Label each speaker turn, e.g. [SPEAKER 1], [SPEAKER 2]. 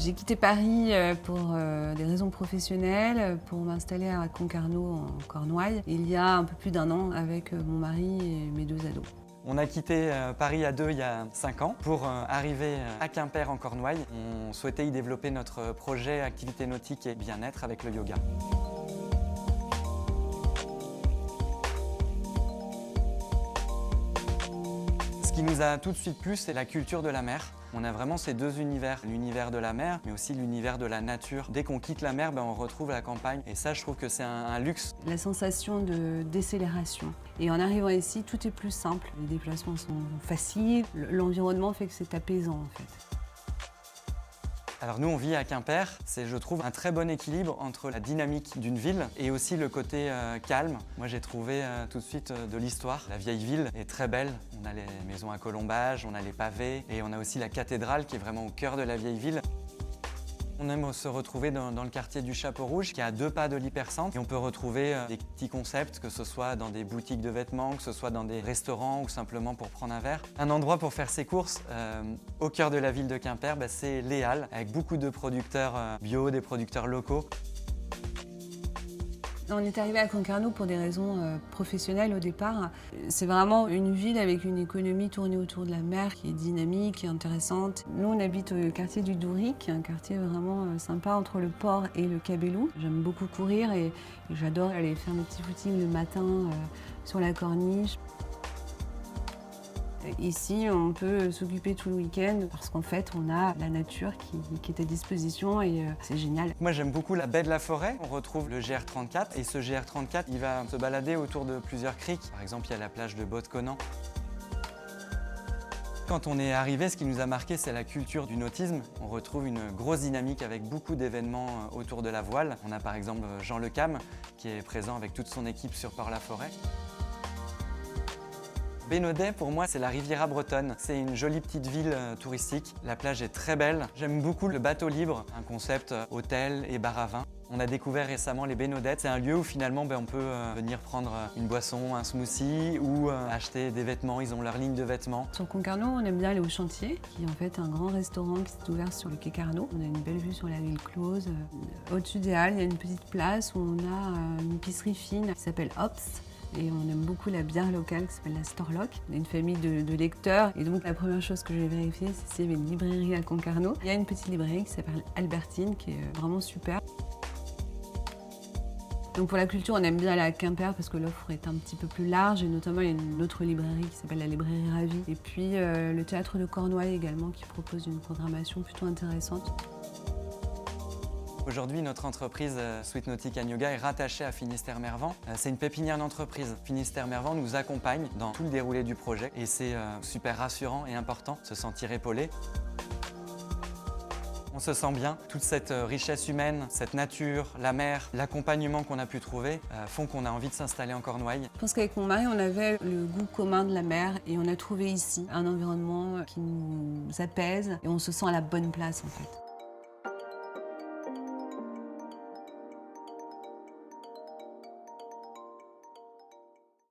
[SPEAKER 1] J'ai quitté Paris pour des raisons professionnelles, pour m'installer à Concarneau en Cornouailles, il y a un peu plus d'1 an avec mon mari et mes 2 ados.
[SPEAKER 2] On a quitté Paris à 2 il y a 5 ans pour arriver à Quimper en Cornouailles. On souhaitait y développer notre projet activité nautique et bien-être avec le yoga. Ce qui nous a tout de suite plu, c'est la culture de la mer. On a vraiment ces deux univers, l'univers de la mer, mais aussi l'univers de la nature. Dès qu'on quitte la mer, on retrouve la campagne. Et ça, je trouve que c'est un luxe.
[SPEAKER 1] La sensation de décélération. Et en arrivant ici, tout est plus simple. Les déplacements sont faciles. L'environnement fait que c'est apaisant, en fait.
[SPEAKER 2] Alors nous, on vit à Quimper. C'est, je trouve, un très bon équilibre entre la dynamique d'une ville et aussi le côté calme. Moi, j'ai trouvé tout de suite de l'histoire. La vieille ville est très belle. On a les maisons à colombages, on a les pavés et on a aussi la cathédrale qui est vraiment au cœur de la vieille ville. On aime se retrouver dans le quartier du Chapeau Rouge, qui est à 2 pas de l'Hypercentre. Et on peut retrouver des petits concepts, que ce soit dans des boutiques de vêtements, que ce soit dans des restaurants ou simplement pour prendre un verre. Un endroit pour faire ses courses au cœur de la ville de Quimper, c'est les Halles, avec beaucoup de producteurs bio, des producteurs locaux.
[SPEAKER 1] On est arrivé à Concarneau pour des raisons professionnelles au départ. C'est vraiment une ville avec une économie tournée autour de la mer qui est dynamique et intéressante. Nous, on habite au quartier du Doury, qui est un quartier vraiment sympa entre le port et le Cabellou. J'aime beaucoup courir et j'adore aller faire mes petits footings le matin sur la corniche. Ici, on peut s'occuper tout le week-end parce qu'en fait, on a la nature qui est à disposition et c'est génial.
[SPEAKER 2] Moi, j'aime beaucoup la baie de la Forêt. On retrouve le GR34 et ce GR34, il va se balader autour de plusieurs criques. Par exemple, il y a la plage de Baude-Conan. Quand on est arrivé, ce qui nous a marqué, c'est la culture du nautisme. On retrouve une grosse dynamique avec beaucoup d'événements autour de la voile. On a par exemple Jean Le Cam qui est présent avec toute son équipe sur Port-la-Forêt. Bénodet, pour moi, c'est la Riviera bretonne. C'est une jolie petite ville touristique. La plage est très belle. J'aime beaucoup le bateau libre, un concept hôtel et bar à vin. On a découvert récemment les Bénodettes. C'est un lieu où finalement on peut venir prendre une boisson, un smoothie ou acheter des vêtements. Ils ont leur ligne de vêtements.
[SPEAKER 1] Sur Concarneau, on aime bien aller au Chantier, qui est en fait un grand restaurant qui s'est ouvert sur le quai Carnot. On a une belle vue sur la ville close. Au-dessus des Halles, il y a une petite place où on a une épicerie fine qui s'appelle Ops. Et on aime beaucoup la bière locale qui s'appelle la Storlock. On est une famille de lecteurs et donc la première chose que j'ai vérifiée, c'est s'il y avait une librairie à Concarneau. Il y a une petite librairie qui s'appelle Albertine qui est vraiment super. Donc pour la culture, on aime bien aller à Quimper parce que l'offre est un petit peu plus large et notamment il y a une autre librairie qui s'appelle la librairie Ravi. Et puis le théâtre de Cornouailles également qui propose une programmation plutôt intéressante.
[SPEAKER 2] Aujourd'hui, notre entreprise Sweet Nautic & Yoga est rattachée à Finistère Mervent. C'est une pépinière d'entreprise. Finistère Mervent nous accompagne dans tout le déroulé du projet et c'est super rassurant et important de se sentir épaulé. On se sent bien. Toute cette richesse humaine, cette nature, la mer, l'accompagnement qu'on a pu trouver font qu'on a envie de s'installer en Cornouailles.
[SPEAKER 1] Je pense qu'avec mon mari, on avait le goût commun de la mer et on a trouvé ici un environnement qui nous apaise et on se sent à la bonne place en fait.